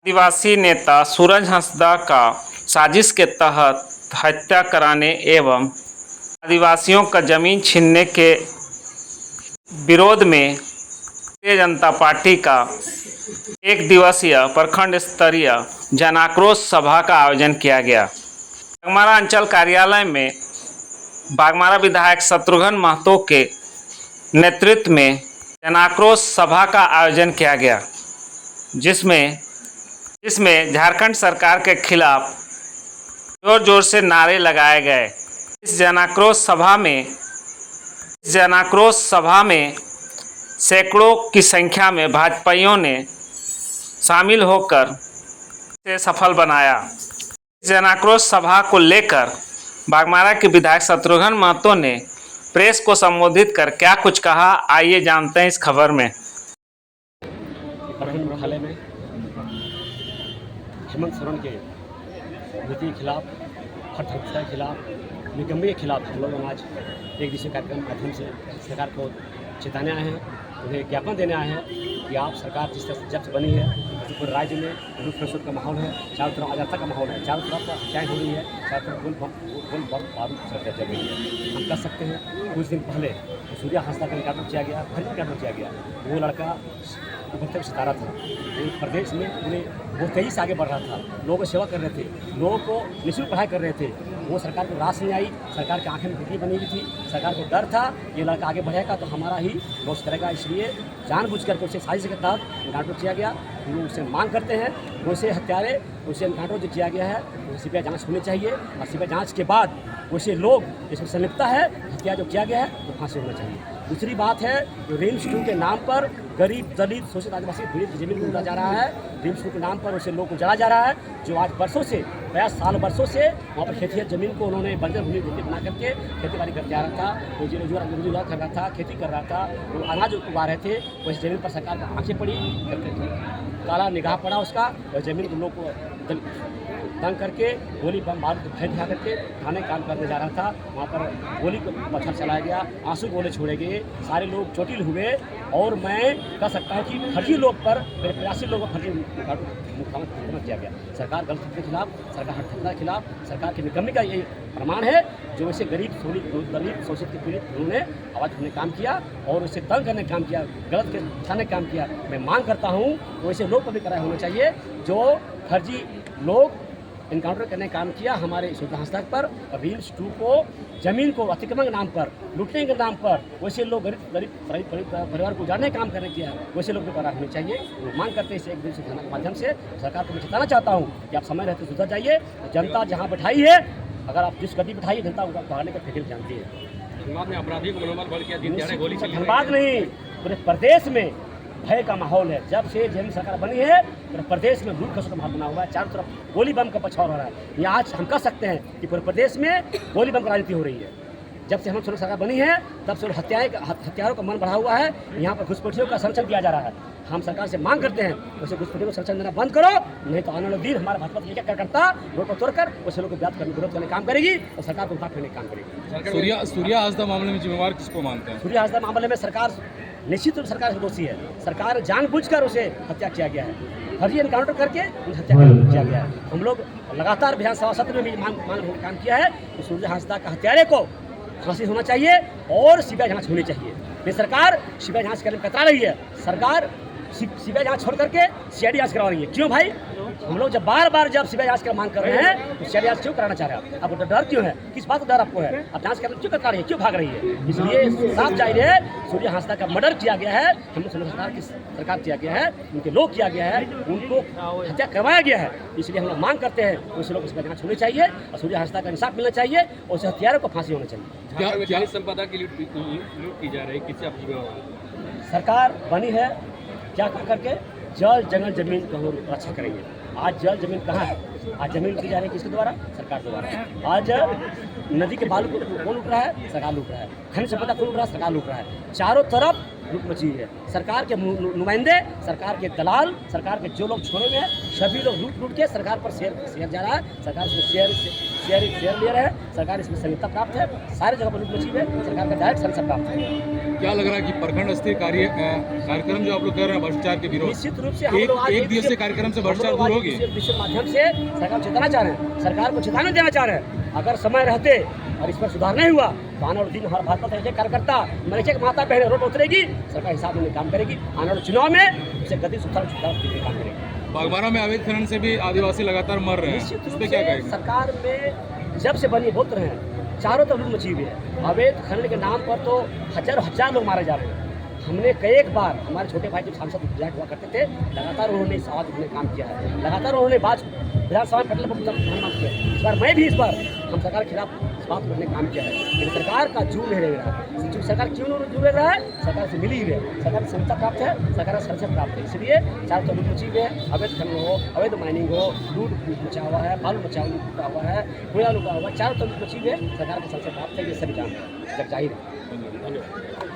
आदिवासी नेता सूरज हंसदा का साजिश के तहत हत्या कराने एवं आदिवासियों का जमीन छीनने के विरोध में भारतीय जनता पार्टी का एक दिवसीय प्रखंड स्तरीय जन आक्रोश सभा का आयोजन किया गया। बागमारा अंचल कार्यालय में बागमारा विधायक शत्रुघ्न महतो के नेतृत्व में जन आक्रोश सभा का आयोजन किया गया, जिसमें झारखंड सरकार के खिलाफ जोर जोर से नारे लगाए गए। इस जन आक्रोश सभा में सैकड़ों की संख्या में भाजपाइयों ने शामिल होकर इसे सफल बनाया। इस जन आक्रोश सभा को लेकर बागमारा के विधायक शत्रुघ्न महतो ने प्रेस को संबोधित कर क्या कुछ कहा, आइए जानते हैं इस खबर में। प्रखंड मुख्यालय में हेमंत सोरेन के नीति के खिलाफ, हत्या के खिलाफ, निकम्मे के खिलाफ हम लोग आज एक दिवसीय कार्यक्रम के माध्यम से सरकार को चेताने आए हैं, उन्हें ज्ञापन देने आए हैं कि आप सरकार जिस तरह जब से बनी है पूरे राज्य में लूट खसोट का माहौल है, चारों तरफ अराजकता का माहौल है, चारों तरफ हत्याएं हो रही है, चारों तरफ गोल बारूद चल रही है। हम कह सकते हैं कुछ दिन पहले सूर्य हंसदा का निकाल किया गया, फर्जी निकाल किया गया। वो लड़का उभरते हुए सितारा था, प्रदेश में उन्हें बहुत तेज़ी से आगे बढ़ रहा था, लोगों को सेवा कर रहे थे, लोगों को निःशुल्क पढ़ाई कर रहे थे। वो सरकार को रास नहीं आई, सरकार के आंखें में बिजली बनी हुई थी, सरकार को डर था ये लड़का आगे बढ़ेगा तो हमारा ही लॉस करेगा, इसलिए जानबूझ करके उसे साजिश के तहत इनकाउंटर किया गया। हम उससे मांग करते हैं वैसे हत्यारे उसे इनकाउंटर जो किया गया है वो सीबीआई जाँच होनी चाहिए और सीबीआई जाँच के बाद वैसे लोग जिसमें संलिप्तता है हत्या जो किया गया है तो फांसी होना चाहिए। दूसरी बात है रिम्स 2 के नाम पर गरीब दलित शोषित आदिवासी पीड़ित जमीन लूटा जा रहा है। रिम्स 2 के नाम पर उसे लोग को जला जा रहा है, जो आज वर्षों से 50 साल वर्षों से वहाँ पर खेती ज़मीन को उन्होंने बंजर भूमि बना करके खेती बाड़ी करके आ रहा था, वो रोजगार कर रहा था, खेती कर रहा था, वो अनाज उगा रहे थे। वैसे ज़मीन पर सरकार को आँखें पड़ी, काला निगाह पड़ा उसका, और ज़मीन को लोग को तंग करके गोली बम बारूद भय दिखा करके थाने काम करने जा रहा था। वहाँ पर गोली को पत्थर चलाया गया, आंसू गोले छोड़े गए, सारे लोग चोटिल हुए। और मैं कह सकता हूँ कि फर्जी लोग पर मेरे प्रयासी लोगों पर फर्जी मुकदमा किया गया। सरकार गलत के खिलाफ, सरकार हत्या के खिलाफ, सरकार की निकम्मी का ये प्रमाण है। जो वैसे गरीब दलित शोषित के पीड़ित उन्होंने आवाज़ उठने काम किया और उसे तंग करने काम किया, गलत के उठाने काम किया। मैं मांग करता हूँ वैसे लोग पर भी कराया होना चाहिए जो फर्जी लोग इनकाउंटर करने का काम किया हमारे सूर्य हंसदा पर। रिम्स 2 को ज़मीन को अतिक्रमण के नाम पर, लूटने के नाम पर वैसे लोग गरीब परिवार को उजाड़ने का काम करने किया, वैसे लोग भी करार होने चाहिए। वो मांग करते हैं इसे एक दिन से के माध्यम से सरकार को मैं चेताना चाहता हूँ कि आप समय रहते सुधर जाइए। जनता जहाँ बैठाई है, अगर आप जिस गति बैठाइए जनता उनका पढ़ाने का फिक्र जानती है। धनबाद में अपराधियों को मनोबल बढ़ किया, गोली धनबाद नहीं, पूरे प्रदेश में भय का माहौल है। जब से जमीन सरकार बनी है पूरे प्रदेश में लूट खसोट का माहौल बना हुआ है, चारों तरफ गोली बम का पछाड़ हो रहा है। ये आज हम कह सकते हैं कि पूरे प्रदेश में गोली बम की राजनीति हो रही है। जब से हम सोलह सरकार बनी है तब से हत्यारों का मन बढ़ा हुआ है, यहाँ पर घुसपैठियों का संरक्षण दिया जा रहा है। हम सरकार से मांग करते हैं वैसे घुसपैठियों को संरक्षण देना बंद करो, नहीं तो आने वाले दिन हमारा भाजपा क्या क्या करता रोड को तोड़कर वैसे लोग को विरोध करने काम करेगी और सरकार को उठा करने काम करेगी। सूर्य हंसदा मामले में जिम्मेवार किसको मानते हैं? सूर्य हंसदा मामले में सरकार निश्चित रूप से सरकार दोषी है। सरकार जानबूझकर उसे हत्या किया गया है, फर्जी एनकाउंटर करके हत्या किया गया है। हम लोग लगातार विधानसभा सत्र में भी काम किया है कि सूर्य हंसदा का हत्यारे को फांसी होना चाहिए और सीबीआई जांच होनी चाहिए। ये सरकार सीबीआई जांच करने में कतरा रही है, सरकार सीबीआई जांच छोड़ करके सीआईडी जांच करवा रही है। क्यों भाई? हम लोग जब बार जब सीबीआई जांच का मांग कर रहे हैं तो सीआईडी जांच क्यों कराना चाह रहे हैं? आपको डर क्यों है? किस बात का डर आपको है? आप जांच करने क्यों कतरा रही है, क्यों भाग रही है? इसलिए साफ जाहिर है सूर्य हंसदा का मर्डर किया गया है, हम लोग सरकार किया गया है, उनके लोग किया गया है, उनको हत्या करवाया गया है। इसलिए हम लोग मांग करते हैं उस लोग इसका जांच होनी चाहिए और सूर्य हंसदा का इंसाफ मिलना चाहिए और उस हत्यारों को फांसी होना चाहिए। क्या संपदा की लूट की जा रही है, किससे आप सरकार बनी है क्या करके जल जंगल जमीन को रक्षा करेंगे। आज जल जमीन कहाँ है? आज जमीन लूटी जा रही है किसके द्वारा? सरकार द्वारा। आज नदी के बालू को कौन लूट रहा है? सरकार लूट रहा है। खनिज संपदा कौन लूट रहा है? सरकार लूट रहा है। चारों तरफ लूट मची है। सरकार के नुमाइंदे, सरकार के दलाल, सरकार के जो लोग छोड़े हुए हैं सभी लोग लूट के सरकार पर शेयर जा रहा है, सरकार से शेयर ले रहे हैं, सरकार इसमें संहिता प्राप्त है, सारे जगह पर लूट मची है, सरकार का डायरेक्ट संरक्षण प्राप्त है। क्या लग रहा है कि प्रखंड स्तरीय कार्यक्रम जो आप लोग कर रहे हैं भ्रष्टाचार के विरोध, निश्चित रूप से हम लोग आज एक दिवसीय कार्यक्रम से भ्रष्टाचार दूर होगी? इसके माध्यम से सरकार को चेताना चाह रहे हैं, सरकार को चेतावनी देना चाह रहे हैं। अगर समय रहते और इस पर सुधार नहीं हुआ तो आने वाले दिन हर भाजपा के एक कार्यकर्ता मरीचे के माता बहन रोड उतरेगी, सरकार हिसाब में काम करेगी, आने वाले चुनाव में उसे गति सुधार काम करेगी। बागबारा में अवैध खनन से भी आदिवासी लगातार मर रहे हैं, निश्चित इस रूप पे क्या से कहेंगे? सरकार में जब से बनी बोल रहे हैं, चारों तरफ लूट मची हुई है। अवैध खनन के नाम पर तो हजार लोग मारे जा रहे हैं। हमने कई एक बार हमारे छोटे भाई जब सांसद विधायक हुआ करते थे, लगातार उन्होंने इस आवाज उन्होंने काम किया है, लगातार उन्होंने विधानसभा में पटल पर काम किया है। इस बार मैं भी हम सरकार के खिलाफ इस बात पर काम किया है, लेकिन सरकार का जून नहीं रह रहा है। सरकार क्यों नहीं रह रहा है? सरकार से मिली हुई है, सरकार की संस्था प्राप्त है, सरकार का संरक्षण प्राप्त है, इसलिए चारों तरफ लूट मची हुई है। अवैध खनन हो, अवैध माइनिंग हो, लूट मचा हुआ है, बालू मचा हुआ है, कोयला लुटा हुआ है, चारों तरफ लूट मची हुई है, सरकार का संरक्षण प्राप्त है, ये सभी जानते हैं, जग जाहिर है। धन्यवाद।